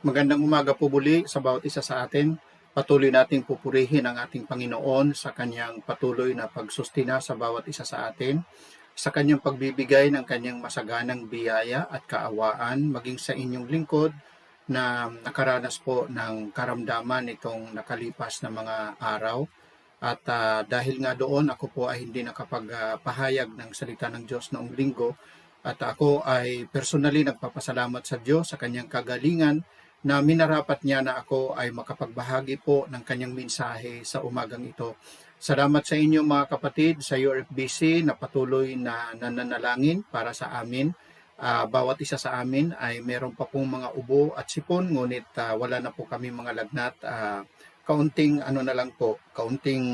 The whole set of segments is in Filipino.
Magandang umaga po muli sa bawat isa sa atin. Patuloy nating pupurihin ang ating Panginoon sa kanyang patuloy na pagsustina sa bawat isa sa atin, sa kanyang pagbibigay ng kanyang masaganang biyaya at kaawaan, maging sa inyong lingkod na nakaranas po ng karamdaman itong nakalipas na mga araw. At dahil nga doon, ako po ay hindi nakapagpahayag ng salita ng Diyos noong linggo. At ako ay personally nagpapasalamat sa Diyos sa kanyang kagalingan na minarapat niya na ako ay makapagbahagi po ng kanyang mensahe sa umagang ito. Salamat sa inyo mga kapatid sa URFBC na patuloy na nananalangin para sa amin. Bawat isa sa amin ay meron pa pong mga ubo at sipon, ngunit wala na po kami mga lagnat. Kaunting kaunting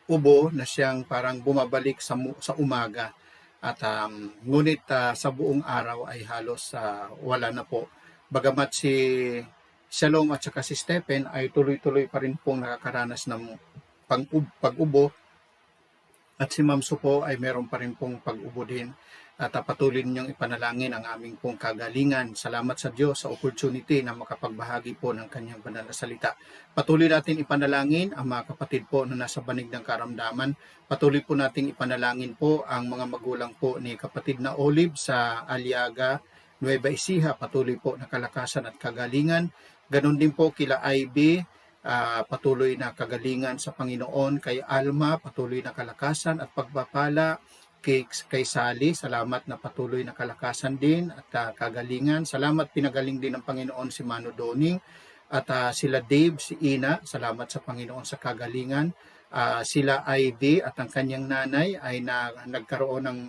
ubo na siyang parang bumabalik sa umaga. At ngunit sa buong araw ay halos wala na po. Bagamat si Shalom at saka si Stephen ay tuloy-tuloy pa rin pong nakakaranas ng pag-ubo. At si Ma'am Su po ay meron pa rin pong pag-ubo din. At patuloy ninyong ipanalangin ang aming pong kagalingan. Salamat sa Diyos sa opportunity na makapagbahagi po ng kanyang banal na salita. Patuloy natin ipanalangin ang mga kapatid po na nasa banig ng karamdaman. Patuloy po natin ipanalangin po ang mga magulang po ni kapatid na Olive sa Aliaga, Nueva Ecija. Patuloy po na kalakasan at kagalingan. Ganon din po kila Ivy. Patuloy na kagalingan sa Panginoon. Kay Alma, patuloy na kalakasan at pagpapala. Kay Sally, salamat na patuloy na kalakasan din at kagalingan. Salamat, pinagaling din ng Panginoon si Mano Doning. At sila Dave, si Ina, salamat sa Panginoon sa kagalingan. Sila Ivy at ang kanyang nanay ay nagkaroon ng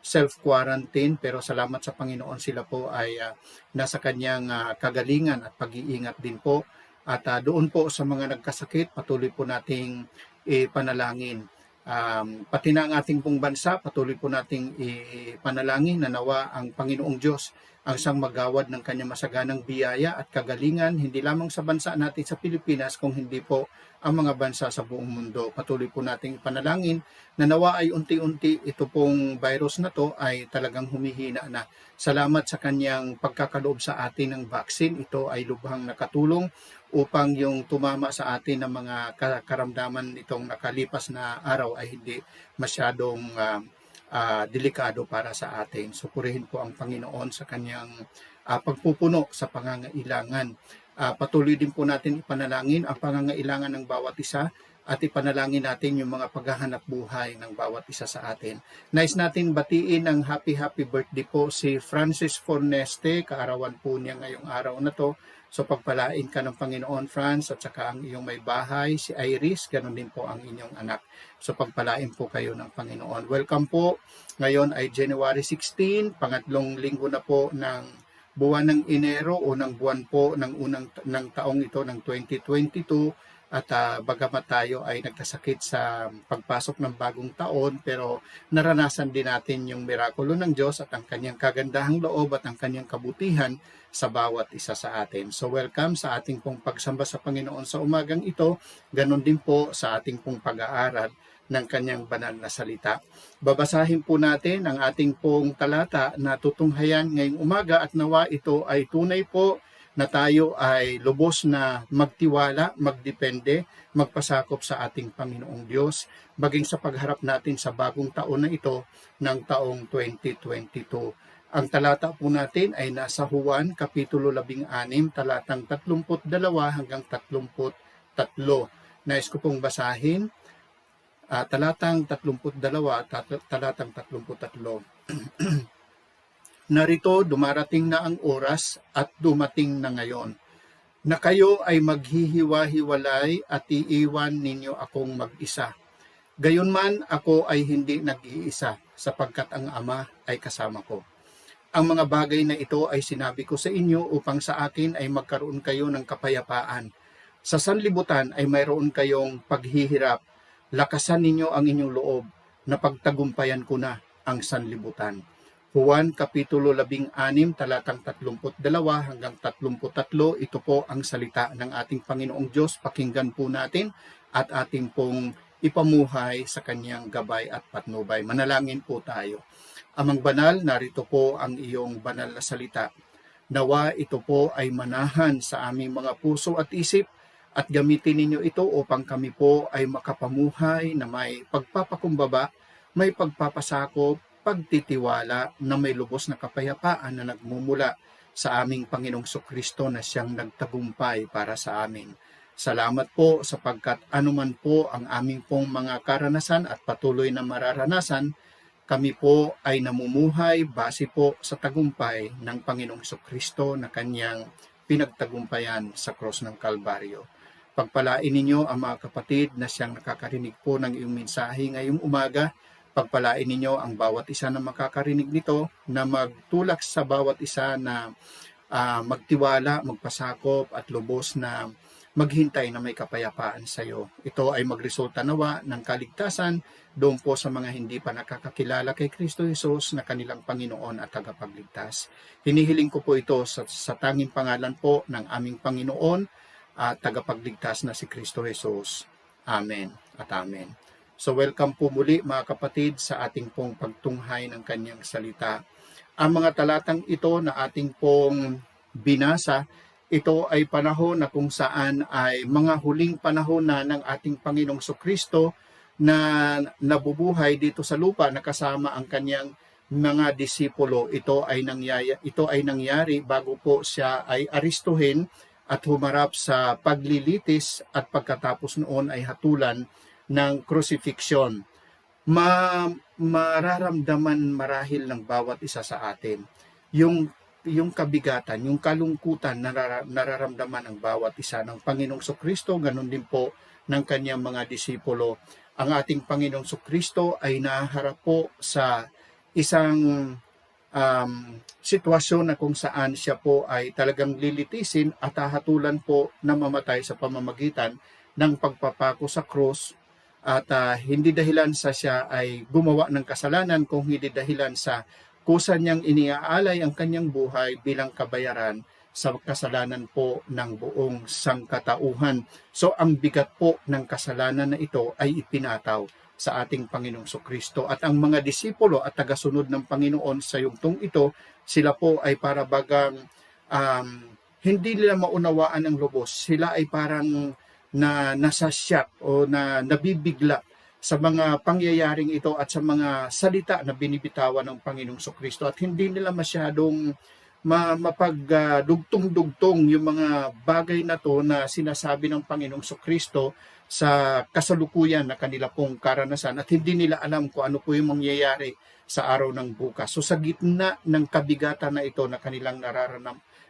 self-quarantine, pero salamat sa Panginoon sila po ay nasa kanyang kagalingan at pag-iingat din po. At doon po sa mga nagkasakit, patuloy po nating ipanalangin. Pati na ang ating pong bansa, patuloy po nating ipanalangin na nawa ang Panginoong Diyos ang siyang magawad ng kanyang masaganang biyaya at kagalingan, hindi lamang sa bansa natin sa Pilipinas, kung hindi po ang mga bansa sa buong mundo. Patuloy po nating ipanalangin na nawa ay unti-unti ito pong virus na to ay talagang humihina na. Salamat sa kanyang pagkakaloob sa atin ng vaccine. Ito ay lubhang nakatulong upang yung tumama sa atin ng mga karamdaman nitong nakalipas na araw ay hindi masyadong delikado para sa atin. Supurihin po ang Panginoon sa kanyang pagpupuno sa pangangailangan. Patuloy din po natin ipanalangin ang pangangailangan ng bawat isa at ipanalangin natin yung mga paghahanap buhay ng bawat isa sa atin. Nais natin batiin ng happy birthday po si Francis Forneste. Kaarawan po niya ngayong araw na to. So pagpalain ka ng Panginoon, Franz, at saka ang iyong may bahay, si Iris, ganun din po ang inyong anak. So pagpalain po kayo ng Panginoon. Welcome po. Ngayon ay January 16, pangatlong linggo na po ng buwan ng Enero, unang buwan po ng taong ito ng 2022. At bagamat tayo ay nagkasakit sa pagpasok ng bagong taon, pero naranasan din natin yung mirakulo ng Diyos at ang kanyang kagandahang loob at ang kanyang kabutihan sa bawat isa sa atin. So welcome sa ating pong pagsamba sa Panginoon sa umagang ito, ganon din po sa ating pong pag-aaral ng kanyang banal na salita. Babasahin po natin ang ating pong talata na tutunghayan ngayong umaga at nawa ito ay tunay po na tayo ay lubos na magtiwala, magdepende, magpasakop sa ating Panginoong Diyos, maging sa pagharap natin sa bagong taon na ito ng taong 2022. Ang talata po natin ay nasa Juan, Kapitulo 16, talatang 32 hanggang 33. Nais ko pong basahin, talatang 32, talatang 33. Narito, dumarating na ang oras at dumating na ngayon, na kayo ay maghihiwa-hiwalay at iiwan ninyo akong mag-isa. Gayunman ako ay hindi nag-iisa, sapagkat ang Ama ay kasama ko. Ang mga bagay na ito ay sinabi ko sa inyo upang sa akin ay magkaroon kayo ng kapayapaan. Sa sanlibutan ay mayroon kayong paghihirap. Lakasan ninyo ang inyong loob na pagtagumpayan ko na ang sanlibutan. Juan Kapitulo 16, talatang 32 hanggang 33, ito po ang salita ng ating Panginoong Diyos. Pakinggan po natin at ating pong ipamuhay sa kanyang gabay at patnubay. Manalangin po tayo. Amang banal, narito po ang iyong banal na salita. Nawa ito po ay manahan sa aming mga puso at isip at gamitin ninyo ito upang kami po ay makapamuhay na may pagpapakumbaba, may pagpapasakop, pagtitiwala na may lubos na kapayapaan na nagmumula sa aming Panginoong Kristo na siyang nagtagumpay para sa amin. Salamat po sapagkat anuman po ang aming pong mga karanasan at patuloy na mararanasan, kami po ay namumuhay base po sa tagumpay ng Panginoong Kristo na kanyang pinagtagumpayan sa cross ng Kalbaryo. Pagpalain ninyo ang mga kapatid na siyang nakakarinig po ng iyong mensahe ngayong umaga. Pagpalain ninyo ang bawat isa na makakarinig nito na magtulak sa bawat isa na magtiwala, magpasakop at lubos na maghintay na may kapayapaan sa iyo. Ito ay magresulta nawa ng kaligtasan doon po sa mga hindi pa nakakakilala kay Kristo Jesus na kanilang Panginoon at tagapagligtas. Hinihiling ko po ito sa tanging pangalan po ng aming Panginoon at tagapagligtas na si Kristo Jesus. Amen at amen. So welcome po muli mga kapatid sa ating pong pagtunghay ng kanyang salita. Ang mga talatang ito na ating pong binasa, ito ay panahon na kung saan ay mga huling panahon na ng ating Panginoong Kristo na nabubuhay dito sa lupa na kasama ang kanyang mga disipulo. Ito ay nangyari bago po siya ay aristuhin at humarap sa paglilitis at pagkatapos noon ay hatulan ng crucifixion. Mararamdaman marahil ng bawat isa sa atin yung kabigatan, yung kalungkutan na nararamdaman ng bawat isa ng Panginoong Kristo, ganun din po ng kanyang mga disipulo. Ang ating Panginoong Kristo ay naharap po sa isang sitwasyon na kung saan siya po ay talagang lilitisin at hahatulan po na mamatay sa pamamagitan ng pagpapako sa krus at hindi dahilan sa siya ay gumawa ng kasalanan, kung hindi dahilan sa kusa niyang iniaalay ang kanyang buhay bilang kabayaran sa kasalanan po ng buong sangkatauhan. So ang bigat po ng kasalanan na ito ay ipinataw sa ating Panginoong Kristo. At ang mga disipulo at tagasunod ng Panginoon sa yugtong ito, sila po ay para bagang hindi nila maunawaan ang lubos. Sila ay parang nasasyak o nabibigla sa mga pangyayaring ito at sa mga salita na binibitawan ng Panginoong Kristo, at hindi nila masyadong mapagdugtong-dugtong yung mga bagay na to na sinasabi ng Panginoong Kristo sa kasalukuyan na kanila pong karanasan, at hindi nila alam kung ano po yung mangyayari sa araw ng bukas. So sa gitna ng kabigatan na ito na kanilang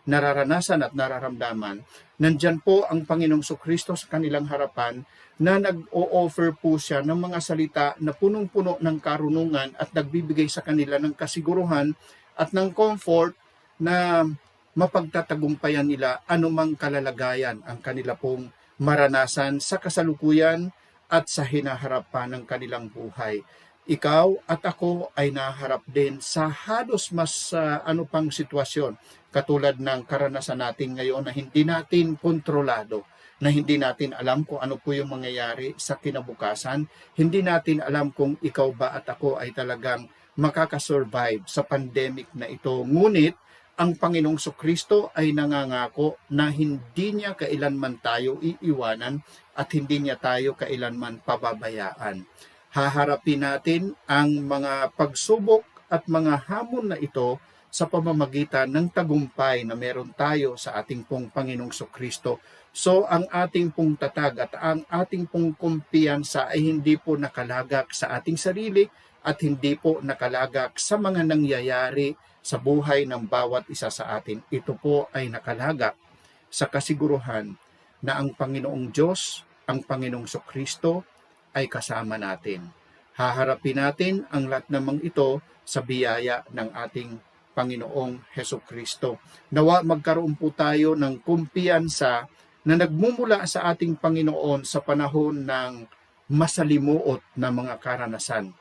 nararanasan at nararamdaman, nandyan po ang Panginoong Kristo sa kanilang harapan na nag-o-offer po siya ng mga salita na punong-puno ng karunungan at nagbibigay sa kanila ng kasiguruhan at ng comfort na mapagtatagumpayan nila anumang kalalagayan ang kanila pong maranasan sa kasalukuyan at sa hinaharap pa ng kanilang buhay. Ikaw at ako ay naharap din sa halos mas pang sitwasyon, katulad ng karanasan natin ngayon na hindi natin kontrolado, na hindi natin alam kung ano po yung mangyayari sa kinabukasan. Hindi natin alam kung ikaw ba at ako ay talagang makakasurvive sa pandemic na ito. Ngunit ang Panginoong Kristo ay nangangako na hindi niya kailanman tayo iiwanan at hindi niya tayo kailanman pababayaan. Haharapin natin ang mga pagsubok at mga hamon na ito sa pamamagitan ng tagumpay na meron tayo sa ating pong Panginoong Kristo. So ang ating pong tatag at ang ating pong kumpiyansa ay hindi po nakalagak sa ating sarili at hindi po nakalagak sa mga nangyayari sa buhay ng bawat isa sa atin. Ito po ay nakalagak sa kasiguruhan na ang Panginoong Diyos, ang Panginoong Kristo ay kasama natin. Haharapin natin ang lahat namang ito sa biyaya ng ating Panginoong Hesus Kristo. Nawa magkaroon po tayo ng kumpiyansa na nagmumula sa ating Panginoon sa panahon ng masalimuot na mga karanasan.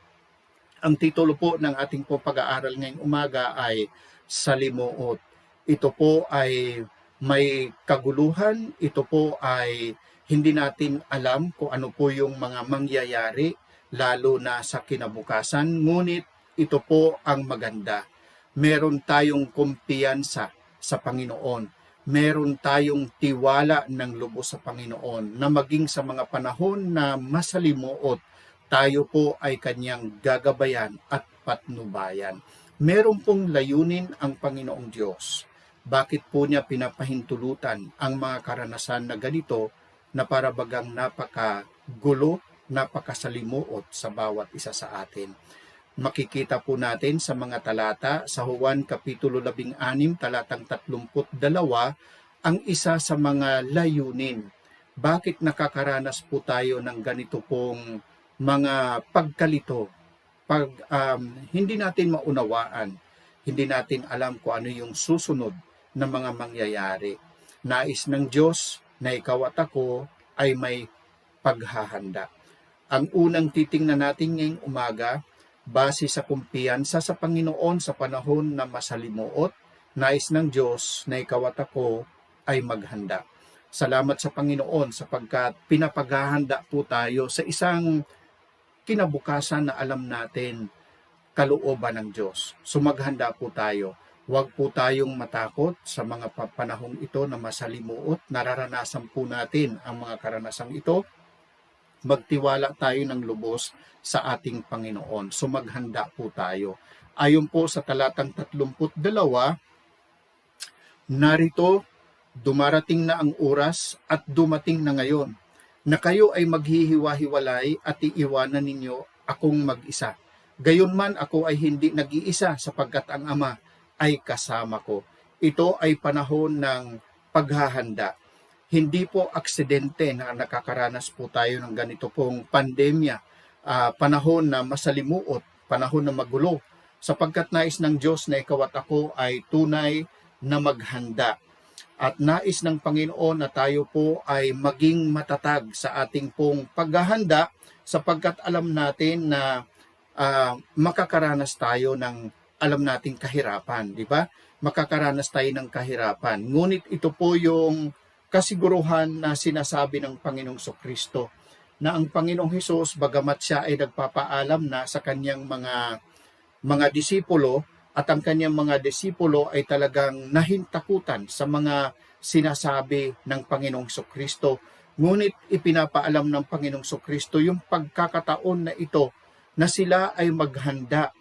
Ang titulo po ng ating po pag-aaral ngayong umaga ay Salimuot. Ito po ay may kaguluhan, ito po ay hindi natin alam kung ano po yung mga mangyayari, lalo na sa kinabukasan, ngunit ito po ang maganda. Meron tayong kumpiyansa sa Panginoon. Meron tayong tiwala ng lubos sa Panginoon na maging sa mga panahon na masalimuot, tayo po ay kanyang gagabayan at patnubayan. Meron pong layunin ang Panginoong Diyos. Bakit po niya pinapahintulutan ang mga karanasan na ganito na para bagang napakagulo, napakasalimuot sa bawat isa sa atin? Makikita po natin sa mga talata sa Juan Kapitulo 16, talatang 32, ang isa sa mga layunin. Bakit nakakaranas po tayo ng ganito pong mga pagkalito? Hindi natin maunawaan, hindi natin alam kung ano yung susunod na mga mangyayari. Nais ng Diyos na ikaw at ako ay may paghahanda. Ang unang titingnan natin ngayong umaga, base sa kumpiyansa sa Panginoon sa panahon na masalimuot, nais ng Diyos na ikaw at ako ay maghanda. Salamat sa Panginoon sapagkat pinapaghahanda po tayo sa isang kinabukasan na alam natin kalooban ng Diyos. Sumaghanda po tayo. Huwag po tayong matakot sa mga panahong ito na masalimuot. Nararanasan po natin ang mga karanasang ito. Magtiwala tayo ng lubos sa ating Panginoon. Sumaghanda po tayo. Ayon po sa talatang 32, narito, dumarating na ang oras at dumating na ngayon na kayo ay maghihiwa-hiwalay at iiwanan ninyo akong mag-isa. Gayunman ako ay hindi nag-iisa sapagkat ang Ama ay kasama ko. Ito ay panahon ng paghahanda. Hindi po aksidente na nakakaranas po tayo ng ganito pong pandemya, panahon na masalimuot, panahon na magulo, sapagkat nais ng Diyos na ikaw at ako ay tunay na maghanda. At nais ng Panginoon na tayo po ay maging matatag sa ating pong paghahanda sapagkat alam natin na makakaranas tayo ng alam nating kahirapan, di ba? Makakaranas tayo ng kahirapan. Ngunit ito po yung kasiguruhan na sinasabi ng Panginoong Kristo na ang Panginoong Hesus, bagamat siya ay nagpapaalam na sa kanyang mga disipulo, at ang kanyang mga disipulo ay talagang nahintakutan sa mga sinasabi ng Panginoong Kristo. Ngunit ipinapaalam ng Panginoong Kristo yung pagkakataon na ito na sila ay maghanda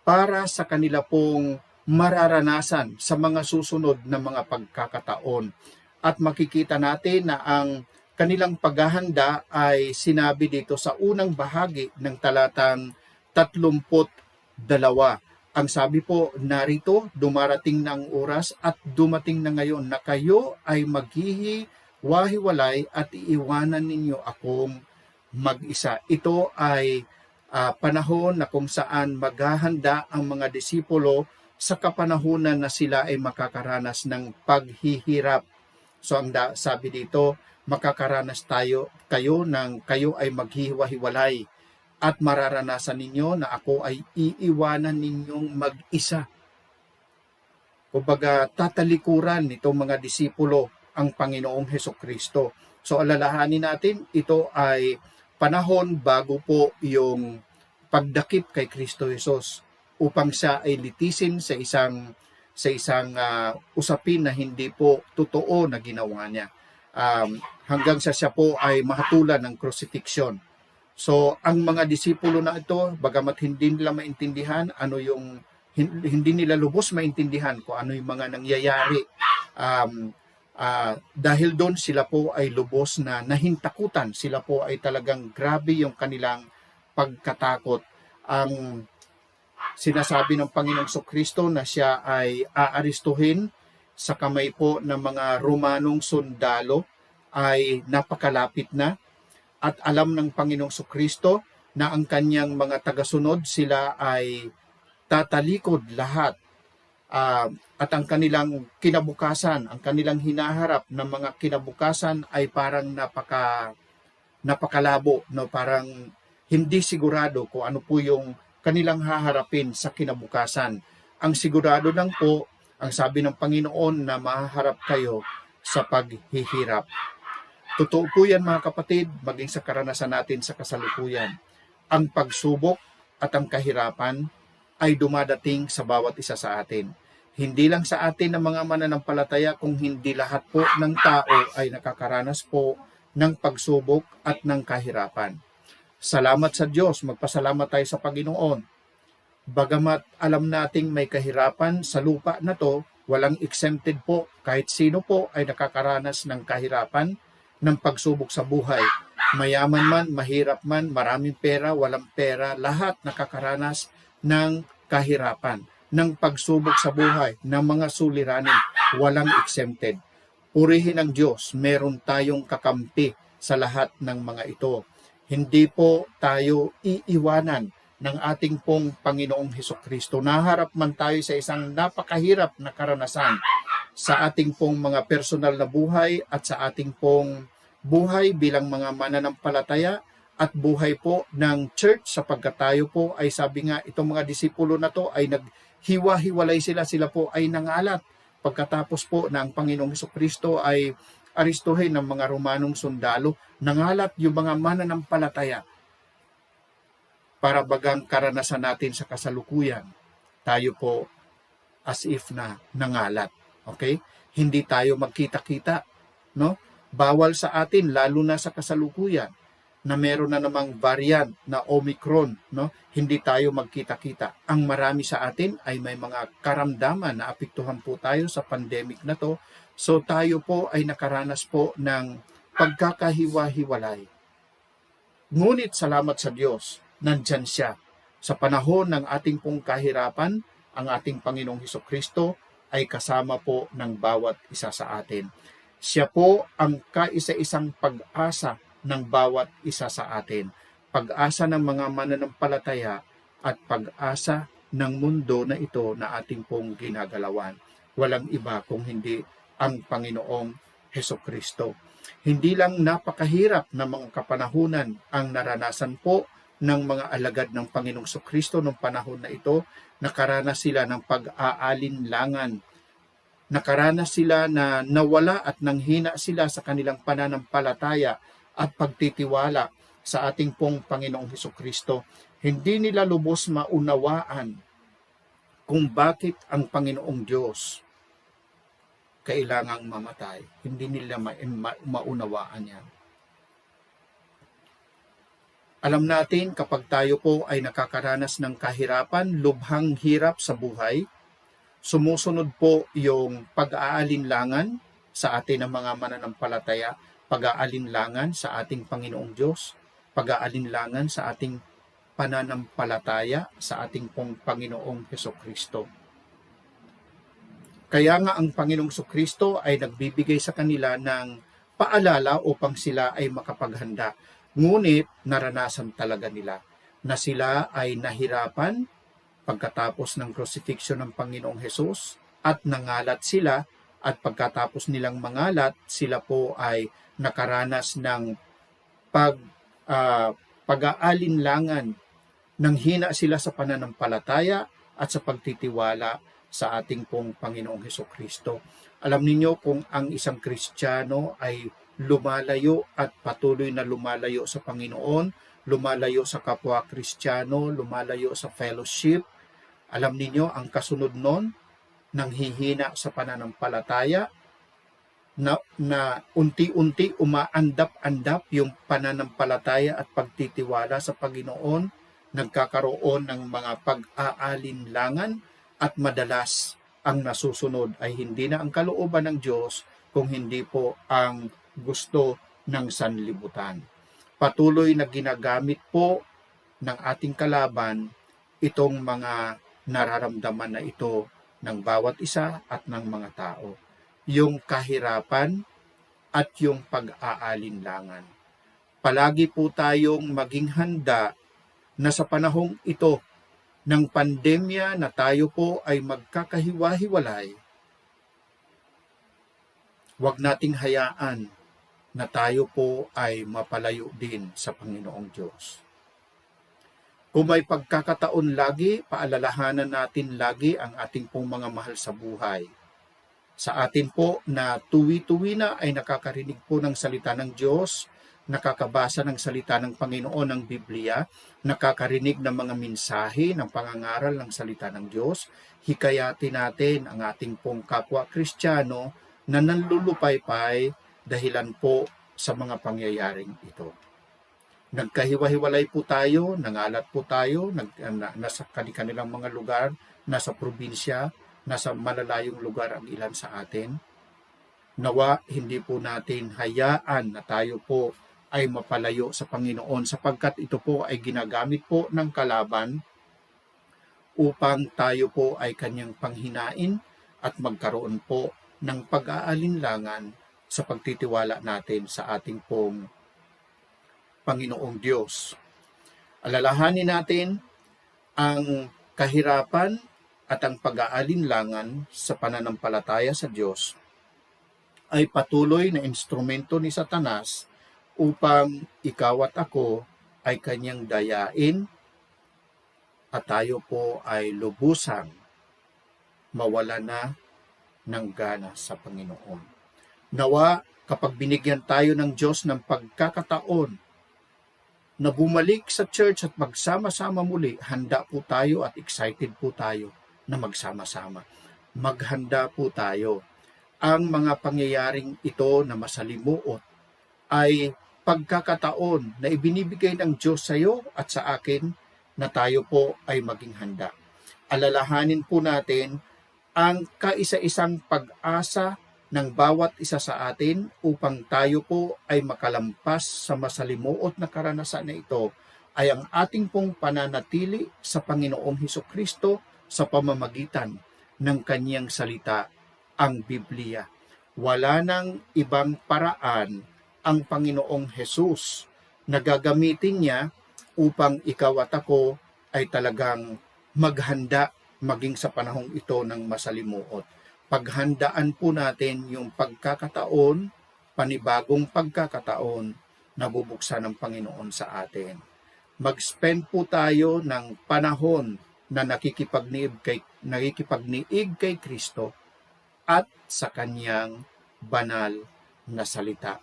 para sa kanila pong mararanasan sa mga susunod na mga pagkakataon. At makikita natin na ang kanilang paghahanda ay sinabi dito sa unang bahagi ng talatang 32. Ang sabi po, narito, dumarating na ang oras at dumating na ngayon na kayo ay maghihiwa-hiwalay at iiwanan ninyo akong mag-isa. Ito ay panahon na kung saan maghahanda ang mga disipulo sa kapanahunan na sila ay makakaranas ng paghihirap. So ang sabi dito, makakaranas kayo ay maghihiwa-hiwalay at mararanasan ninyo na ako ay iiwanan ninyong mag-isa. Kumbaga, tatalikuran nitong mga disipulo ang Panginoong Hesukristo. So alalahanin natin, ito ay panahon bago po yung pagdakip kay Kristo Jesus upang siya ay litisin sa isang usapin na hindi po totoo na ginawa niya. Hanggang siya po ay mahatulan ng crucifixion. So, ang mga disipulo na ito, bagamat hindi nila maintindihan hindi nila lubos maintindihan kung ano yung mga nangyayari. Dahil doon sila po ay lubos na nahintakutan. Sila po ay talagang grabe yung kanilang pagkatakot. Ang sinasabi ng Panginoong Kristo na siya ay aaristuhin sa kamay po ng mga Romanong sundalo ay napakalapit na. At alam ng Panginoong Kristo na ang kanyang mga tagasunod sila ay tatalikod lahat. At ang kanilang kinabukasan, ang kanilang hinaharap ng mga kinabukasan ay parang napakalabo, no? Parang hindi sigurado kung ano po yung kanilang haharapin sa kinabukasan. Ang sigurado lang po, ang sabi ng Panginoon na mahaharap kayo sa paghihirap. Totoo po yan mga kapatid, maging sa karanasan natin sa kasalukuyan. Ang pagsubok at ang kahirapan ay dumadating sa bawat isa sa atin. Hindi lang sa atin ng mga mananampalataya, kung hindi lahat po ng tao ay nakakaranas po ng pagsubok at ng kahirapan. Salamat sa Diyos, magpasalamat tayo sa Panginoon. Bagamat alam nating may kahirapan sa lupa na to, walang exempted po. Kahit sino po ay nakakaranas ng kahirapan, ng pagsubok sa buhay. Mayaman man, mahirap man, maraming pera, walang pera, lahat nakakaranas ng kahirapan, ng pagsubok sa buhay, ng mga suliranin, walang exempted. Purihin ang Diyos, meron tayong kakampi sa lahat ng mga ito. Hindi po tayo iiwanan ng ating pong Panginoong Hesukristo. Naharap man tayo sa isang napakahirap na karanasan sa ating pong mga personal na buhay at sa ating pong buhay bilang mga mananampalataya at buhay po ng church, sapagkat tayo po ay, sabi nga, itong mga disipulo na to ay naghiwa-hiwalay sila po ay nangalat. Pagkatapos po na ang Panginoong Hesukristo ay aristuhin ng mga Romanong sundalo, nangalat yung mga mananampalataya. Para bagang karanasan natin sa kasalukuyan, tayo po as if na nangalat. Okay? Hindi tayo magkita-kita, no? Bawal sa atin, lalo na sa kasalukuyan, na meron na namang variant na Omicron, no? Hindi tayo magkita-kita. Ang marami sa atin ay may mga karamdaman na apektuhan po tayo sa pandemic na to. So tayo po ay nakaranas po ng pagkakahiwa-hiwalay. Ngunit salamat sa Diyos, nandyan siya. Sa panahon ng ating pong kahirapan, ang ating Panginoong Hesukristo ay kasama po ng bawat isa sa atin. Siya po ang kaisa-isang pag-asa ng bawat isa sa atin. Pag-asa ng mga mananampalataya at pag-asa ng mundo na ito na ating pong ginagalawan. Walang iba kung hindi ang Panginoong Hesukristo. Hindi lang napakahirap na mga kapanahunan ang naranasan po ng mga alagad ng Panginoong Hesukristo noong panahon na ito. Nakaranas sila ng pag-aalinlangan. Nakaranas sila na nawala at nanghina sila sa kanilang pananampalataya at pagtitiwala sa ating pong Panginoong Hesukristo. Hindi nila lubos maunawaan kung bakit ang Panginoong Diyos kailangang mamatay. Hindi nila maunawaan yan. Alam natin, kapag tayo po ay nakakaranas ng kahirapan, lubhang hirap sa buhay, sumusunod po yung pag-aalinlangan sa atin ng mga mananampalataya, pag-aalinlangan sa ating Panginoong Diyos, pag-aalinlangan sa ating pananampalataya sa ating pong Panginoong Hesukristo. Kaya nga ang Panginoong Hesukristo ay nagbibigay sa kanila ng paalala upang sila ay makapaghanda. Ngunit naranasan talaga nila na sila ay nahirapan pagkatapos ng crucifixion ng Panginoong Hesus at nangalat sila, at pagkatapos nilang mangalat, sila po ay nakaranas ng pag-aalinlangan, nang hina sila sa pananampalataya at sa pagtitiwala sa ating pong Panginoong Hesukristo. Alam niyo, kung ang isang Kristiyano ay lumalayo at patuloy na lumalayo sa Panginoon, lumalayo sa kapwa Kristiyano, lumalayo sa fellowship, alam niyo ang kasunod nun, nanghihina sa pananampalataya, na unti-unti umaandap-andap yung pananampalataya at pagtitiwala sa Panginoon, nagkakaroon ng mga pag-aalinlangan, at madalas ang nasusunod ay hindi na ang kalooban ng Diyos, kung hindi po ang gusto ng sanlibutan. Patuloy na ginagamit po ng ating kalaban itong mga nararamdaman na ito ng bawat isa at ng mga tao. Yung kahirapan at yung pag-aalinlangan. Palagi po tayong maging handa na sa panahong ito ng pandemya na tayo po ay magkakahiwa-hiwalay, huwag nating hayaan na tayo po ay mapalayo din sa Panginoong Diyos. Kung may pagkakataon lagi, paalalahanan natin lagi ang ating pong mga mahal sa buhay. Sa atin po na tuwi-tuwi na ay nakakarinig po ng salita ng Diyos, nakakabasa ng salita ng Panginoon ng Biblia, nakakarinig ng mga mensahe ng pangangaral ng salita ng Diyos, hikayatin natin ang ating pong kapwa Kristiyano na nanlulupaypay dahilan po sa mga pangyayaring ito. Nagkahiwa-hiwalay po tayo, nangalat po tayo, nasa kanilang mga lugar, nasa probinsya, nasa malalayong lugar ang ilan sa atin. Nawa, hindi po natin hayaan na tayo po ay mapalayo sa Panginoon sapagkat ito po ay ginagamit po ng kalaban upang tayo po ay kanyang panghinain at magkaroon po ng pag-aalinlangan sa pagtitiwala natin sa ating pong Panginoong Diyos. Alalahanin natin ang kahirapan at ang pag-aalinlangan sa pananampalataya sa Diyos ay patuloy na instrumento ni Satanas upang ikaw at ako ay kanyang dayain at tayo po ay lubusang mawala na ng gana sa Panginoon. Nawa, kapag binigyan tayo ng Diyos ng pagkakataon na bumalik sa church at magsama-sama muli, handa po tayo at excited po tayo na magsama-sama. Maghanda po tayo. Ang mga pangyayaring ito na masalimuot ay pagkakataon na ibinibigay ng Diyos sa iyo at sa akin na tayo po ay maging handa. Alalahanin po natin ang kaisa-isang pag-asa ng bawat isa sa atin upang tayo po ay makalampas sa masalimuot na karanasan na ito ay ang ating pong pananatili sa Panginoong Hesukristo sa pamamagitan ng kanyang salita, ang Biblia. Wala nang ibang paraan ang Panginoong Hesus na gagamitin niya upang ikaw at ako ay talagang maghanda maging sa panahong ito ng masalimuot. Paghandaan po natin yung pagkakataon, panibagong pagkakataon na bubuksan ng Panginoon sa atin. Mag-spend po tayo ng panahon na nakikipagniig kay Kristo at sa kanyang banal na salita.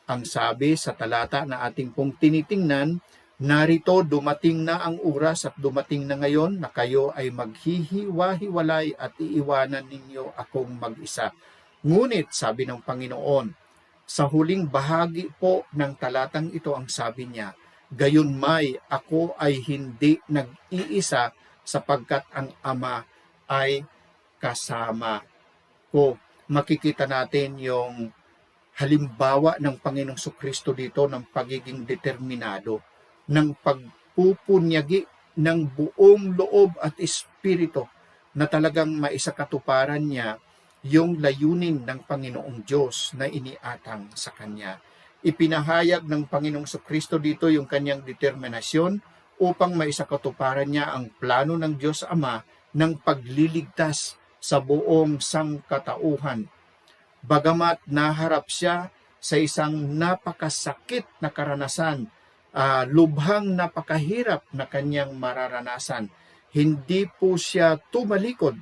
Ang sabi sa talata na ating pong tinitingnan, narito dumating na ang oras at dumating na ngayon na kayo ay maghihiwa-hiwalay at iiwanan ninyo akong mag-isa. Ngunit, sabi ng Panginoon, sa huling bahagi po ng talatang ito ang sabi niya, gayunmay ako ay hindi nag-iisa sapagkat ang Ama ay kasama ko. Makikita natin yung halimbawa ng Panginoong Kristo dito ng pagiging determinado, ng pagpupunyagi ng buong loob at espiritu na talagang maisakatuparan niya yung layunin ng Panginoong Diyos na iniatang sa Kanya. Ipinahayag ng Panginoong Kristo dito yung kanyang determinasyon upang maisakatuparan niya ang plano ng Diyos Ama ng pagliligtas sa buong sangkatauhan. Bagamat naharap siya sa isang napakasakit na karanasan, lubhang napakahirap na kanyang mararanasan, hindi po siya tumalikod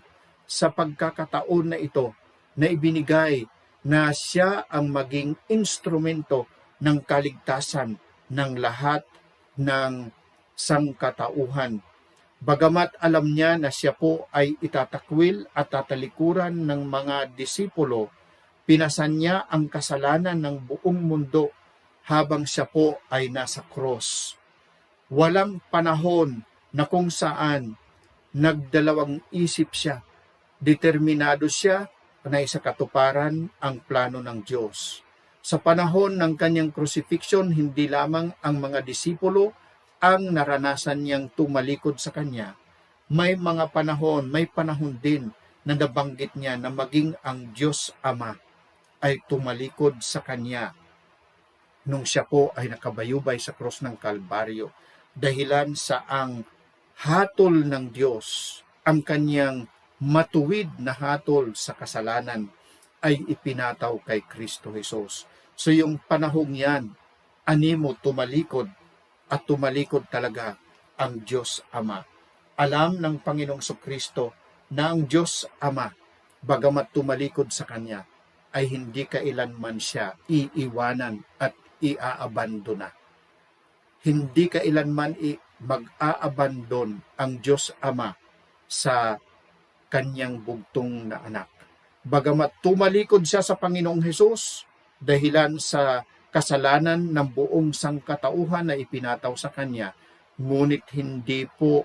sa pagkakataon na ito na ibinigay na siya ang maging instrumento ng kaligtasan ng lahat ng sangkatauhan. Bagamat alam niya na siya po ay itatakwil at tatalikuran ng mga disipulo, pinasan niya ang kasalanan ng buong mundo habang siya po ay nasa cross. Walang panahon na kung saan nagdalawang isip siya. Determinado siya na isakatuparan ang plano ng Diyos. Sa panahon ng kanyang crucifixion, hindi lamang ang mga disipulo ang naranasan niyang tumalikod sa kanya. May panahon din na nabanggit niya na maging ang Diyos Ama ay tumalikod sa kanya nung siya po ay nakabayubay sa krus ng Kalbaryo. Dahilan sa ang hatol ng Diyos, ang kanyang matuwid na hatol sa kasalanan ay ipinataw kay Kristo Jesus. So yung panahong yan, animo tumalikod at tumalikod talaga ang Diyos Ama. Alam ng Panginoong Kristo na ang Diyos Ama, bagamat tumalikod sa Kanya, ay hindi kailanman siya iiwanan at iaabandona. Hindi kailanman mag-aabandon ang Diyos Ama sa kanyang bugtong na anak. Bagamat tumalikod siya sa Panginoong Hesus dahilan sa kasalanan ng buong sangkatauhan na ipinataw sa kanya, ngunit hindi po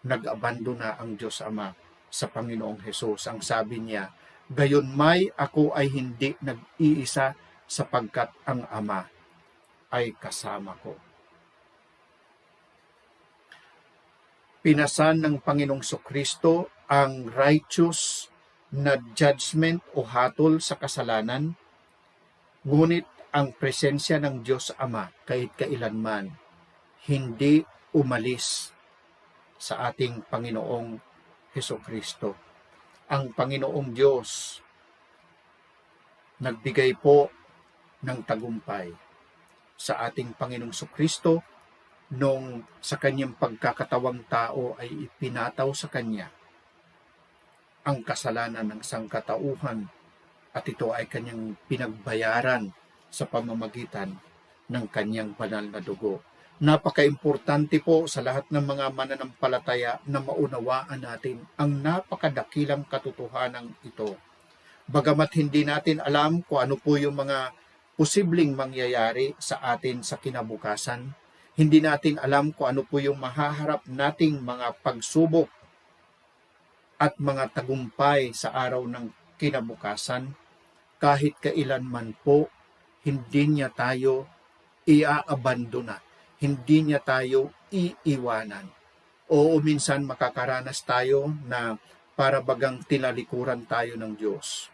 nag-abandona ang Diyos Ama sa Panginoong Hesus. Ang sabi niya, gayunmay ako ay hindi nag-iisa sapagkat ang Ama ay kasama ko. Pinasan ng Panginoong Sokristo ang righteous na judgment o hatol sa kasalanan, ngunit ang presensya ng Diyos Ama kahit kailanman hindi umalis sa ating Panginoong Hesukristo. Ang Panginoong Diyos nagbigay po ng tagumpay sa ating Panginoong Sokristo nung sa kanyang pagkakatawang tao ay ipinataw sa kanya ang kasalanan ng sangkatauhan at ito ay kanyang pinagbayaran sa pamamagitan ng kanyang banal na dugo. Napaka-importante po sa lahat ng mga mananampalataya na maunawaan natin ang napakadakilang katotohanan ito. Bagamat hindi natin alam kung ano po yung mga posibleng mangyayari sa atin sa kinabukasan, hindi natin alam kung ano po yung mahaharap nating mga pagsubok at mga tagumpay sa araw ng kinabukasan, kahit kailanman po, hindi niya tayo iaabandona, hindi niya tayo iiwanan. Oo, minsan makakaranas tayo na para bagang tinalikuran tayo ng Diyos.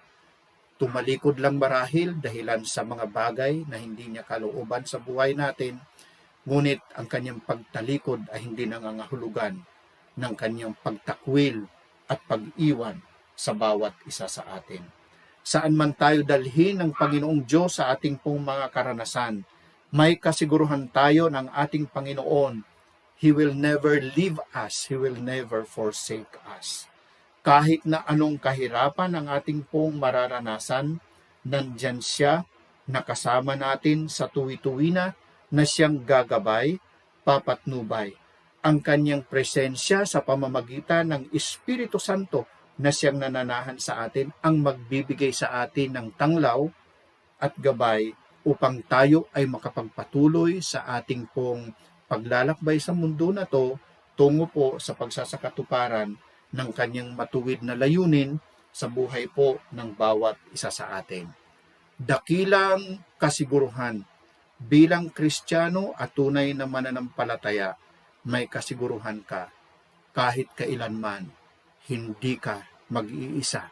Tumalikod lang marahil dahilan sa mga bagay na hindi niya kalooban sa buhay natin, ngunit ang kanyang pagtalikod ay hindi nangangahulugan ng kanyang pagtakwil at pag-iwan sa bawat isa sa atin. Saan man tayo dalhin ng Panginoong Diyos sa ating pong mga karanasan, may kasiguruhan tayo ng ating Panginoon. He will never leave us. He will never forsake us. Kahit na anong kahirapan ang ating pong mararanasan, nandyan siya, nakasama natin sa tuwi-tuwi na siyang gagabay, papatnubay. Ang kanyang presensya sa pamamagitan ng Espiritu Santo na siyang nananahan sa atin ang magbibigay sa atin ng tanglaw at gabay upang tayo ay makapagpatuloy sa ating pong paglalakbay sa mundo na to tungo po sa pagsasakatuparan ng kanyang matuwid na layunin sa buhay po ng bawat isa sa atin. Dakilang kasiguruhan bilang Kristiyano at tunay na mananampalataya, may kasiguruhan ka kahit kailanman hindi ka mag-iisa.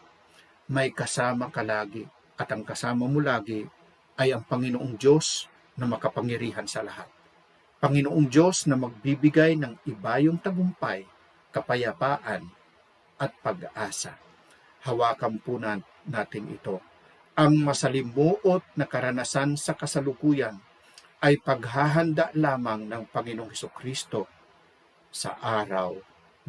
May kasama ka lagi at ang kasama mo lagi ay ang Panginoong Diyos na makapangyarihan sa lahat. Panginoong Diyos na magbibigay ng ibayong tagumpay, kapayapaan at pag-asa. Hawakan po natin ito. Ang masalimuot na karanasan sa kasalukuyan ay paghahanda lamang ng Panginoong Hesukristo sa araw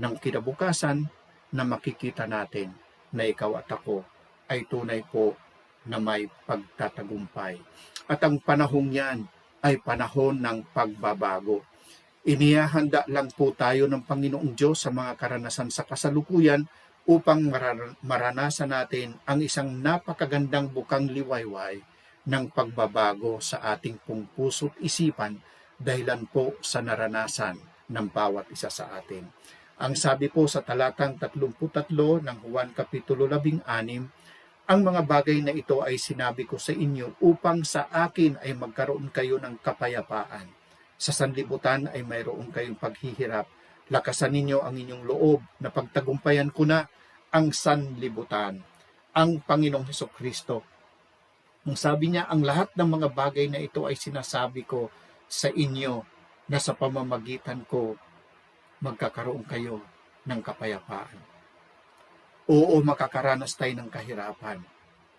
ng kinabukasan na makikita natin na ikaw at ako ay tunay po na may pagtatagumpay. At ang panahong yan ay panahon ng pagbabago. Inihahanda lang po tayo ng Panginoong Diyos sa mga karanasan sa kasalukuyan upang maranasan natin ang isang napakagandang bukang liwayway ng pagbabago sa ating pong puso't isipan dahilan po sa naranasan ng bawat isa sa atin. Ang sabi po sa talatang 33 ng Juan Kapitulo 16, ang mga bagay na ito ay sinabi ko sa inyo upang sa akin ay magkaroon kayo ng kapayapaan. Sa sanlibutan ay mayroon kayong paghihirap. Lakasan ninyo ang inyong loob na pagtagumpayan ko na ang sanlibutan. Ang Panginoong Hesukristo. Ang sabi niya, ang lahat ng mga bagay na ito ay sinasabi ko sa inyo na sa pamamagitan ko magkakaroon kayo ng kapayapaan. Oo, makakaranas tayo ng kahirapan.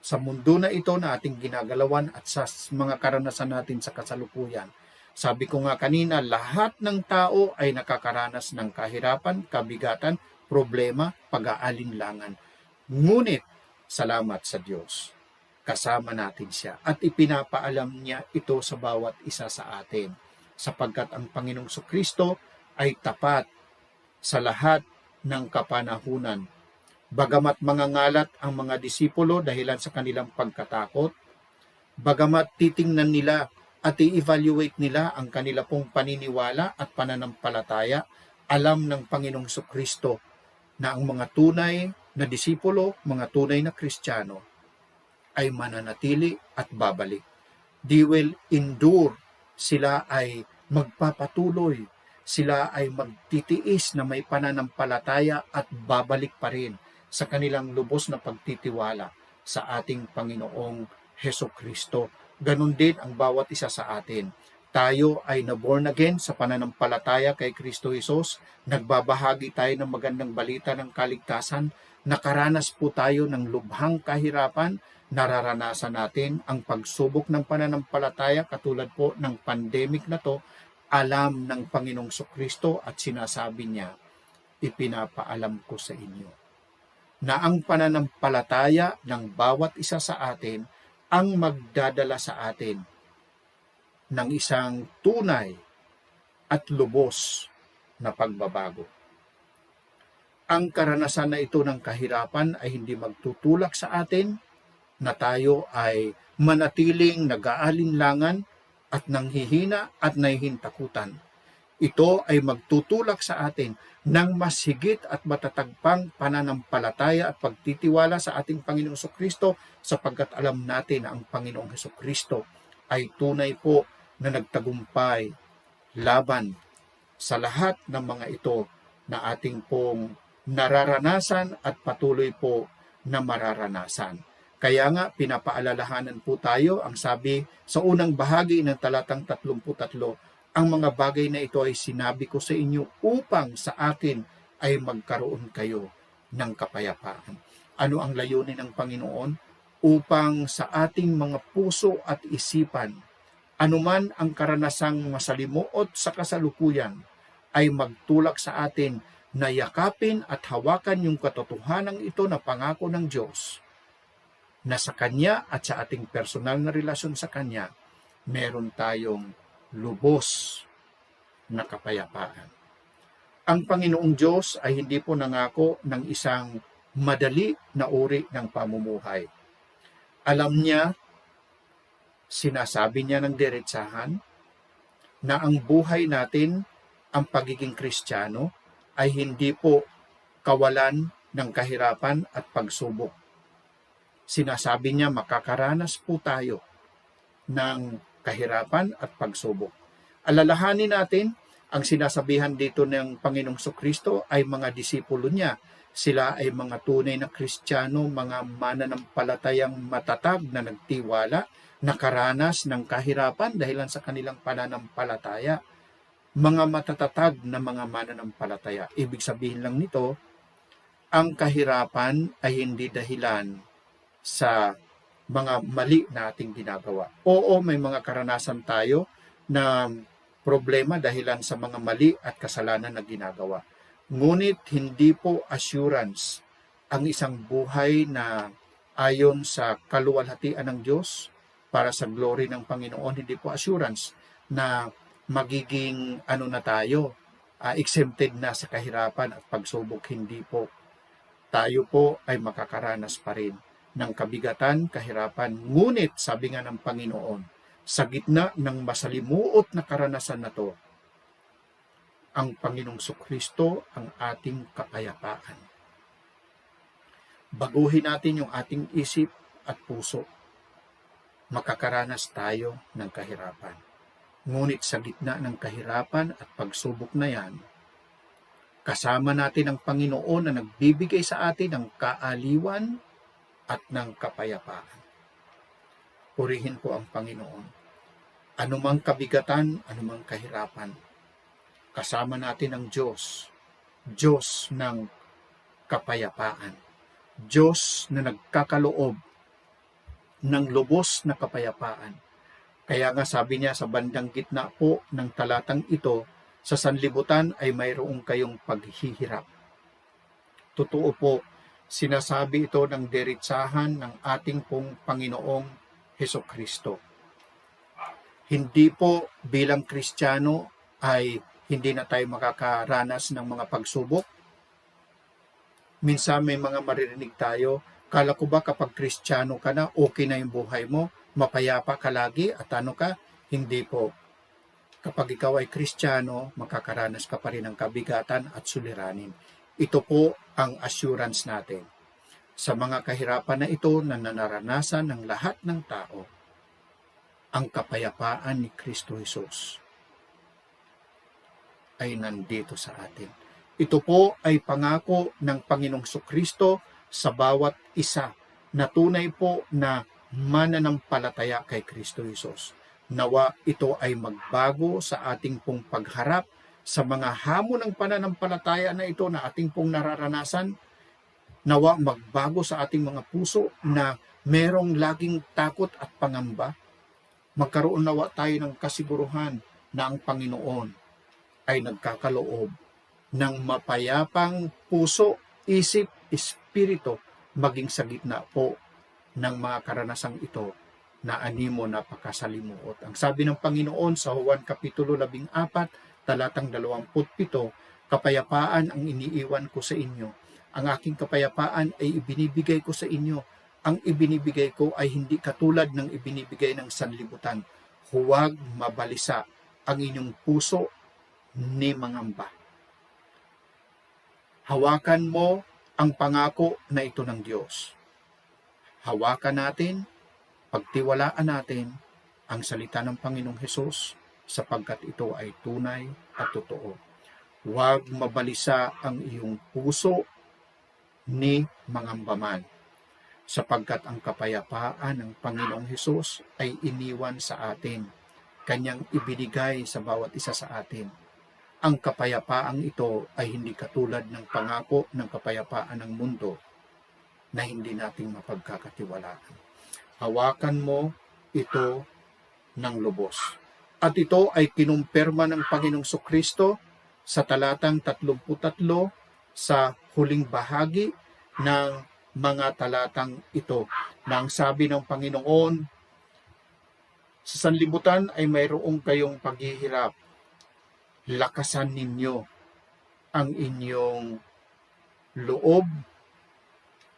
Sa mundo na ito na ating ginagalawan at sa mga karanasan natin sa kasalukuyan. Sabi ko nga kanina, lahat ng tao ay nakakaranas ng kahirapan, kabigatan, problema, pag-aalinlangan. Ngunit, salamat sa Diyos. kasama natin siya. At ipinapaalam niya ito sa bawat isa sa atin, sapagkat ang Panginoong Kristo ay tapat sa lahat ng kapanahunan. Bagamat mangangalat ang mga disipulo dahilan sa kanilang pagkatakot, bagamat titingnan nila at i-evaluate nila ang kanila pong paniniwala at pananampalataya, alam ng Panginoong Kristo na ang mga tunay na disipulo, mga tunay na Kristiyano, ay mananatili at babalik. They will endure. Sila ay magpapatuloy. Sila ay magtitiis na may pananampalataya at babalik pa rin sa kanilang lubos na pagtitiwala sa ating Panginoong Hesukristo. Ganon din ang bawat isa sa atin. Tayo ay na-born again sa pananampalataya kay Kristo Jesus. Nagbabahagi tayo ng magandang balita ng kaligtasan. Nakaranas po tayo ng lubhang kahirapan. Nararanasan natin ang pagsubok ng pananampalataya katulad po ng pandemic na to. Alam ng Panginoong Kristo at sinasabi niya, ipinapaalam ko sa inyo na ang pananampalataya ng bawat isa sa atin ang magdadala sa atin ng isang tunay at lubos na pagbabago. Ang karanasan na ito ng kahirapan ay hindi magtutulak sa atin na tayo ay manatiling nag-aalinlangan at nanghihina at nahihintakutan. Ito ay magtutulak sa atin ng mas higit at matatagpang pananampalataya at pagtitiwala sa ating Panginoong Kristo, sapagkat alam natin na ang Panginoong Kristo ay tunay po na nagtagumpay laban sa lahat ng mga ito na ating pong nararanasan at patuloy po na mararanasan. Kaya nga pinapaalalahanan po tayo, ang sabi sa unang bahagi ng talatang 33, ang mga bagay na ito ay sinabi ko sa inyo upang sa akin ay magkaroon kayo ng kapayapaan. Ano ang layunin ng Panginoon? Upang sa ating mga puso at isipan, anuman ang karanasang masalimuot sa kasalukuyan, ay magtulak sa atin na yakapin at hawakan yung katotohanan ito na pangako ng Diyos, na sa Kanya at sa ating personal na relasyon sa Kanya, meron tayong lubos na kapayapaan. Ang Panginoong Diyos ay hindi po nangako ng isang madali na uri ng pamumuhay. Alam niya, sinasabi niya ng diretsahan, na ang buhay natin, ang pagiging Kristiyano, ay hindi po kawalan ng kahirapan at pagsubok. Sinasabi niya makakaranas po tayo ng kahirapan at pagsubok. Alalahanin natin, ang sinasabihan dito ng Panginoong Kristo ay mga disipulo niya. Sila ay mga tunay na Kristiyano, mga mananampalatayang matatag na nagtiwala, nakaranas ng kahirapan dahilan sa kanilang pananampalataya. Mga matatatag na mga mananampalataya. Ibig sabihin lang nito, ang kahirapan ay hindi dahilan sa mga mali na ating ginagawa. Oo, may mga karanasan tayo na problema dahilan sa mga mali at kasalanan na ginagawa. Ngunit hindi po assurance ang isang buhay na ayon sa kaluwalhatian ng Diyos para sa glory ng Panginoon. Hindi po assurance na magiging exempted na sa kahirapan at pagsubok. Hindi po. Tayo po ay makakaranas pa rin ng kabigatan, kahirapan. Ngunit, sabi nga ng Panginoon, sa gitna ng masalimuot na karanasan na to, ang Panginoong Kristo ang ating kapayapaan. Baguhin natin yung ating isip at puso. Makakaranas tayo ng kahirapan. Ngunit sa gitna ng kahirapan at pagsubok na yan, kasama natin ang Panginoon na nagbibigay sa atin ng kaaliwan at ng kapayapaan. Purihin po ang Panginoon. Anumang kabigatan, anumang kahirapan, kasama natin ang Diyos. Diyos ng kapayapaan. Diyos na nagkakaloob ng lubos na kapayapaan. Kaya nga sabi niya sa bandang gitna po ng talatang ito, sa sanlibutan ay mayroong kayong paghihirap. Totoo po, Sinasabi ito ng diretsahan ng ating pong Panginoong Hesukristo. Hindi po bilang Kristiyano ay hindi na tayo makakaranas ng mga pagsubok. Minsan may mga maririnig tayo, kala ko ba kapag Kristiyano ka na, okay na yung buhay mo, mapayapa ka lagi at ano ka? Hindi po. Kapag ikaw ay Kristiyano, makakaranas ka pa rin ng kabigatan at suliranin. Ito po ang assurance natin. Sa mga kahirapan na ito na naranasan ng lahat ng tao, ang kapayapaan ni Kristo Jesus ay nandito sa atin. Ito po ay pangako ng Panginoong Kristo sa bawat isa na tunay po na mananampalataya kay Kristo Jesus. Nawa ito ay magbago sa ating pong pagharap sa mga hamon ng pananampalataya na ito na ating pong nararanasan. Nawa magbago sa ating mga puso na merong laging takot at pangamba. Magkaroon nawa tayo ng kasiguruhan na ang Panginoon ay nagkakaloob ng mapayapang puso, isip, espiritu, maging sa gitna po ng mga karanasang ito na animo napakasalimuot. Ang sabi ng Panginoon sa Juan Kapitulo 14, talatang 27, kapayapaan ang iniiwan ko sa inyo. Ang aking kapayapaan ay ibinibigay ko sa inyo. Ang ibinibigay ko ay hindi katulad ng ibinibigay ng sanlibutan. Huwag mabalisa ang inyong puso ni mangamba. Hawakan mo ang pangako na ito ng Diyos. Hawakan natin, pagtiwalaan natin ang salita ng Panginoong Hesus sapagkat ito ay tunay at totoo. Huwag mabalisa ang iyong puso ni mangambaman sapagkat ang kapayapaan ng Panginoong Hesus ay iniwan sa atin. Kanyang ibinigay sa bawat isa sa atin. Ang kapayapaang ito ay hindi katulad ng pangako ng kapayapaan ng mundo na hindi nating mapagkakatiwalaan. Hawakan mo ito ng lubos. At ito ay kinumpirma ng Panginoong Kristo sa talatang 33 sa huling bahagi ng mga talatang ito. Na ang sabi ng Panginoon, sa sanlibutan ay mayroong kayong paghihirap. Lakasan ninyo ang inyong loob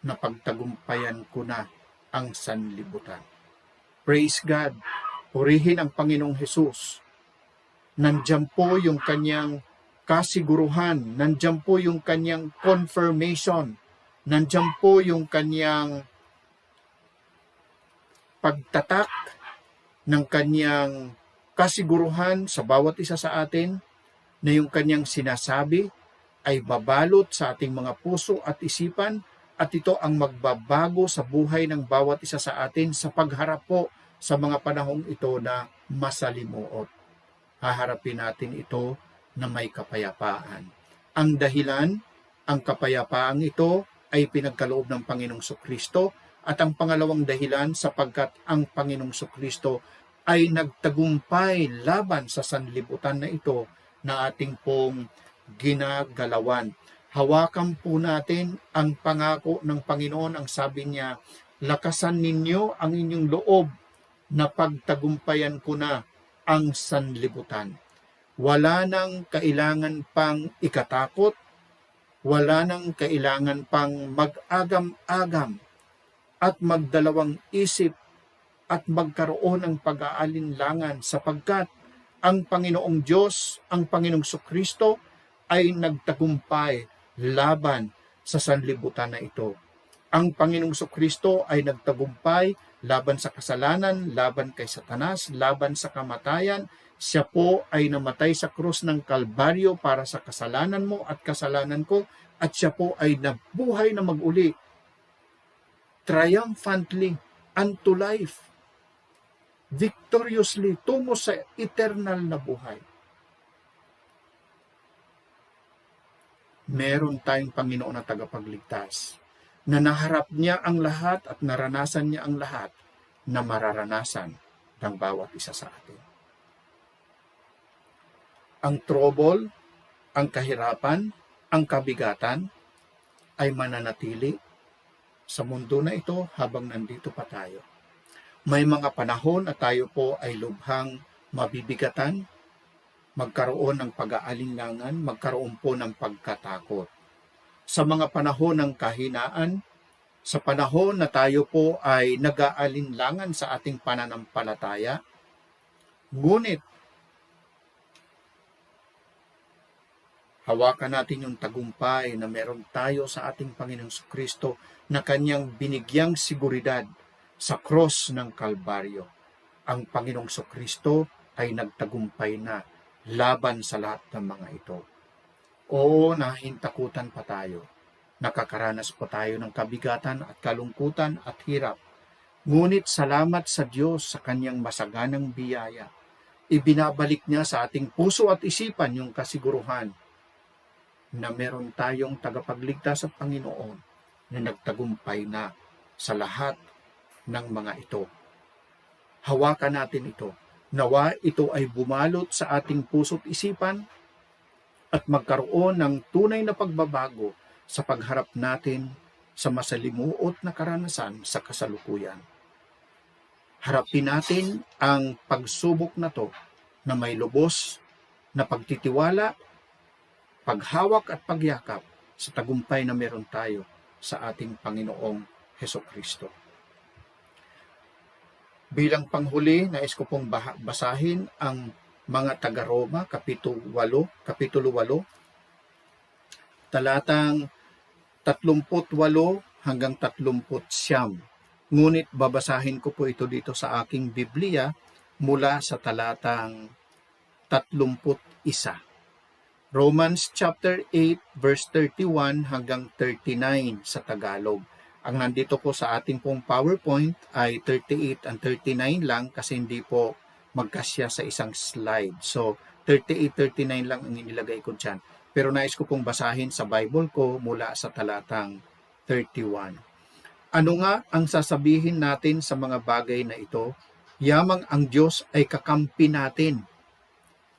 na pagtagumpayan ko na ang sanlibutan. Praise God. Purihin ang Panginoong Hesus. Nandiyan po yung kanyang kasiguruhan. Nandiyan po yung kanyang confirmation. Nandiyan po yung kanyang pagtatak ng kanyang kasiguruhan sa bawat isa sa atin na yung kanyang sinasabi ay babalot sa ating mga puso at isipan at ito ang magbabago sa buhay ng bawat isa sa atin sa pagharap po sa mga panahong ito na masalimuot. Haharapin natin ito na may kapayapaan. Ang dahilan, ang kapayapaang ito ay pinagkaloob ng Panginoong Kristo at ang pangalawang dahilan sapagkat ang Panginoong Kristo ay nagtagumpay laban sa sanlibutan na ito na ating pong ginagalawan. Hawakan po natin ang pangako ng Panginoon. Ang sabi niya, lakasan ninyo ang inyong loob na pagtagumpayan ko na ang sanlibutan. Wala nang kailangan pang ikatakot, wala nang kailangan pang mag-agam-agam at magdalawang isip at magkaroon ng pag-aalinlangan sapagkat ang Panginoong Diyos, ang Panginoong Kristo ay nagtagumpay laban sa sanlibutan na ito. Ang Panginoong Kristo ay nagtagumpay laban sa kasalanan, laban kay Satanas, laban sa kamatayan. Siya po ay namatay sa krus ng Kalbaryo para sa kasalanan mo at kasalanan ko at siya po ay nabuhay na mag-uli triumphantly unto life, victoriously tungo sa eternal na buhay. Meron tayong Panginoon na tagapagligtas na naharap niya ang lahat at naranasan niya ang lahat na mararanasan ng bawat isa sa atin. Ang trouble, ang kahirapan, ang kabigatan ay mananatili sa mundo na ito habang nandito pa tayo. May mga panahon na tayo po ay lubhang mabibigatan, magkaroon ng pag-aalinlangan, magkaroon po ng pagkatakot. Sa mga panahon ng kahinaan, sa panahon na tayo po ay nag-aalinlangan sa ating pananampalataya, ngunit hawakan natin yung tagumpay na meron tayo sa ating Panginoong Kristo na kanyang binigyang seguridad sa cross ng Kalbaryo. Ang Panginoong Kristo ay nagtagumpay na laban sa lahat ng mga ito. Oo, nahintakutan pa tayo. Nakakaranas pa tayo ng kabigatan at kalungkutan at hirap. Ngunit salamat sa Diyos sa kanyang masaganang biyaya. Ibinabalik niya sa ating puso at isipan yung kasiguruhan na meron tayong tagapagligtas sa Panginoon na nagtagumpay na sa lahat ng mga ito. Hawakan natin ito. Nawa ito ay bumalot sa ating puso't isipan at magkaroon ng tunay na pagbabago sa pagharap natin sa masalimuot na karanasan sa kasalukuyan. Harapin natin ang pagsubok na to na may lubos na pagtitiwala, paghawak at pagyakap sa tagumpay na meron tayo sa ating Panginoong Hesukristo. Bilang panghuli, nais ko pong basahin ang mga taga-Roma, Kapitulo 8, talatang 38 hanggang 39. Ngunit babasahin ko po ito dito sa aking Biblia mula sa talatang 31. Romans chapter 8 verse 31 hanggang 39 sa Tagalog. Ang nandito po sa ating pong PowerPoint ay 38 and 39 lang kasi hindi po magkasya sa isang slide. So 38, 39 lang ang inilagay ko dyan. Pero nais ko pong basahin sa Bible ko mula sa talatang 31. Ano nga ang sasabihin natin sa mga bagay na ito? Yamang ang Diyos ay kakampi natin.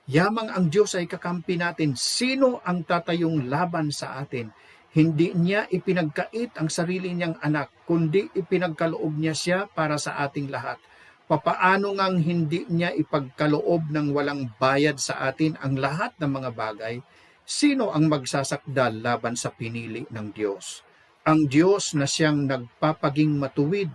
Yamang ang Diyos ay kakampi natin. Sino ang tatayong laban sa atin? Hindi niya ipinagkait ang sarili niyang anak, kundi ipinagkaloob niya siya para sa ating lahat. Papaano ngang hindi niya ipagkaloob ng walang bayad sa atin ang lahat ng mga bagay? Sino ang magsasakdal laban sa pinili ng Diyos? Ang Diyos na siyang nagpapaging matuwid.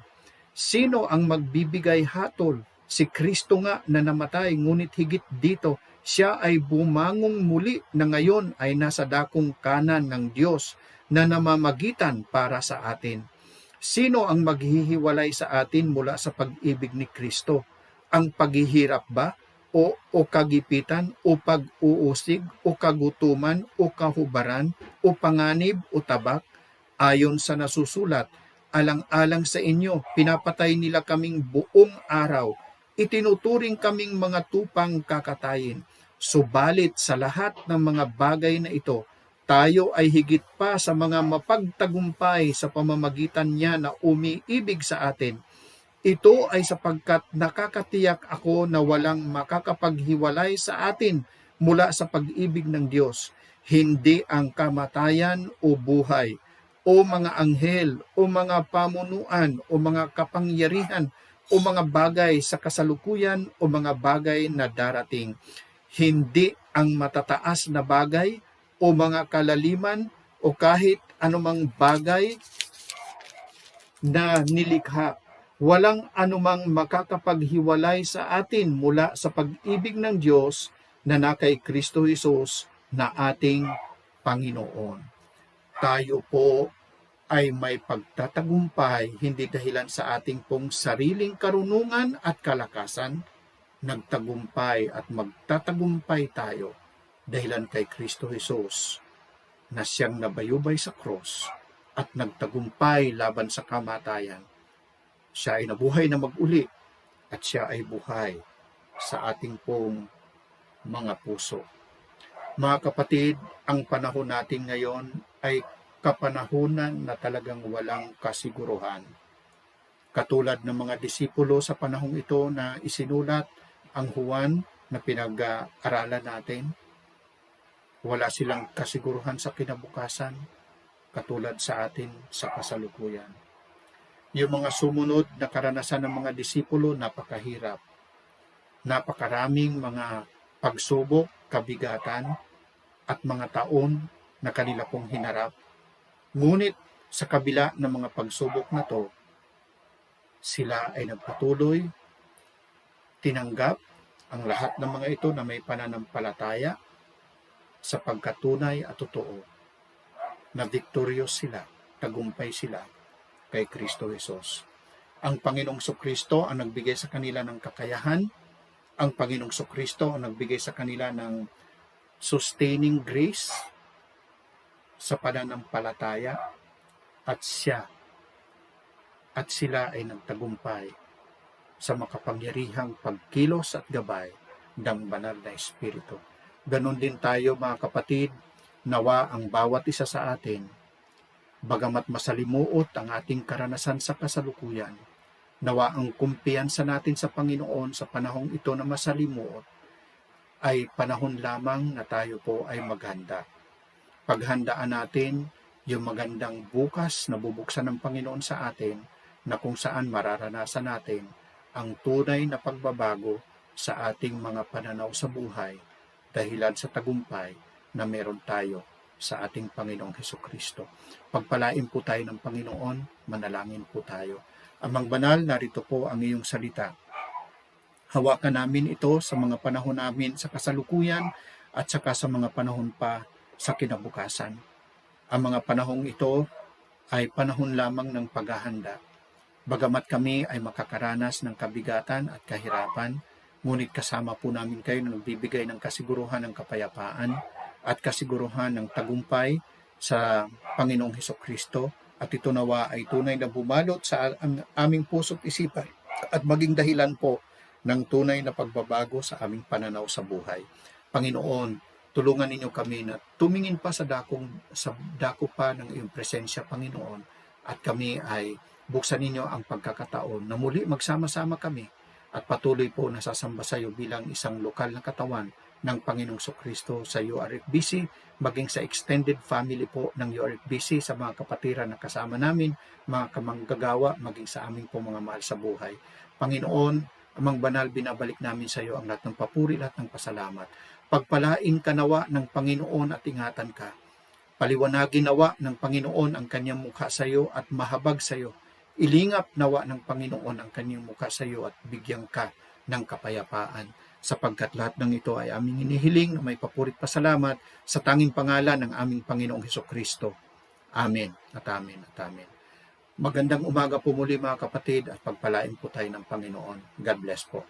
Sino ang magbibigay hatol? Si Kristo nga na namatay, ngunit higit dito, siya ay bumangong muli na ngayon ay nasa dakong kanan ng Diyos na namamagitan para sa atin. Sino ang maghihiwalay sa atin mula sa pag-ibig ni Kristo? Ang paghihirap ba? O kagipitan? O pag-uusig? O kagutuman? O kahubaran? O panganib? O tabak? Ayon sa nasusulat, alang-alang sa inyo, pinapatay nila kaming buong araw. Itinuturing kaming mga tupang kakatayin. Subalit sa lahat ng mga bagay na ito, tayo ay higit pa sa mga mapagtagumpay sa pamamagitan niya na umiibig sa atin. Ito ay sapagkat nakakatiyak ako na walang makakapaghiwalay sa atin mula sa pag-ibig ng Diyos. Hindi ang kamatayan o buhay, o mga anghel, o mga pamunuan, o mga kapangyarihan, o mga bagay sa kasalukuyan, o mga bagay na darating. Hindi ang matataas na bagay, o mga kalaliman, o kahit anumang bagay na nilikha. Walang anumang makakapaghiwalay sa atin mula sa pag-ibig ng Diyos na kay Kristo Jesus na ating Panginoon. Tayo po ay may pagtatagumpay hindi dahilan sa ating pong sariling karunungan at kalakasan. Nagtagumpay at magtatagumpay tayo dahilan kay Kristo Jesus na siyang nabayubay sa cross at nagtagumpay laban sa kamatayan. Siya ay nabuhay na mag-uli at siya ay buhay sa ating pong mga puso. Mga kapatid, ang panahon natin ngayon ay kapanahunan na talagang walang kasiguruhan. Katulad ng mga disipulo sa panahong ito na isinulat ang Juan na pinag-aralan natin, wala silang kasiguruhan sa kinabukasan katulad sa atin sa kasalukuyan. Yung mga sumunod na karanasan ng mga disipulo, napakahirap. Napakaraming mga pagsubok, kabigatan, at mga taon na kanila pong hinarap. Ngunit sa kabila ng mga pagsubok na to, sila ay nagpatuloy, tinanggap ang lahat ng mga ito na may pananampalataya sa pagkatunay at totoo na victorious sila, tagumpay sila kay Kristo Jesus. Ang Panginoong Sokristo ang nagbigay sa kanila ng kakayahan, ang Panginoong Sokristo ang nagbigay sa kanila ng sustaining grace sa pananampalataya at sila ay nagtagumpay sa makapangyarihang pagkilos at gabay ng banal na Espiritu. Ganon din tayo mga kapatid, nawa ang bawat isa sa atin, bagamat masalimuot ang ating karanasan sa kasalukuyan, nawa ang kumpiyansa natin sa Panginoon sa panahong ito na masalimuot, ay panahon lamang na tayo po ay maghanda. Paghandaan natin yung magandang bukas na bubuksan ng Panginoon sa atin, na kung saan mararanasan natin ang tunay na pagbabago sa ating mga pananaw sa buhay dahilan sa tagumpay na meron tayo sa ating Panginoong Hesukristo. Pagpalain po tayo ng Panginoon, manalangin po tayo. Amang banal, narito po ang iyong salita. Hawakan namin ito sa mga panahon namin sa kasalukuyan at saka sa mga panahon pa sa kinabukasan. Ang mga panahong ito ay panahon lamang ng paghahanda. Bagamat kami ay makakaranas ng kabigatan at kahirapan, ngunit kasama po namin kayo na nagbibigay ng kasiguruhan ng kapayapaan at kasiguruhan ng tagumpay sa Panginoong Hesukristo, at ito nawa ay tunay na bumalot sa aming puso't isipan at maging dahilan po ng tunay na pagbabago sa aming pananaw sa buhay. Panginoon, tulungan ninyo kami na tumingin pa sa dako pa ng iyong presensya, Panginoon, at kami ay buksan ninyo ang pagkakataon na muli magsama-sama kami at patuloy po nasasamba sa iyo bilang isang lokal na katawan ng Panginoong Sokristo sa URFBC, maging sa extended family po ng URFBC, sa mga kapatiran na kasama namin, mga kamanggagawa, maging sa aming po mga mahal sa buhay. Panginoon, Amang banal, binabalik namin sa iyo ang lahat ng papuri, lahat ng pasalamat. Pagpalain ka nawa ng Panginoon at ingatan ka. Paliwanagin nawa ng Panginoon ang kanyang mukha sa iyo at mahabag sa iyo. Ilingap nawa ng Panginoon ang kanyang mukha sa iyo at bigyan ka ng kapayapaan. Sapagkat lahat ng ito ay aming inihiling na may papurit pasalamat sa tanging pangalan ng aming Panginoong Hesukristo. Amen at amen at amen. Magandang umaga po muli mga kapatid, at pagpalain po tayo ng Panginoon. God bless po.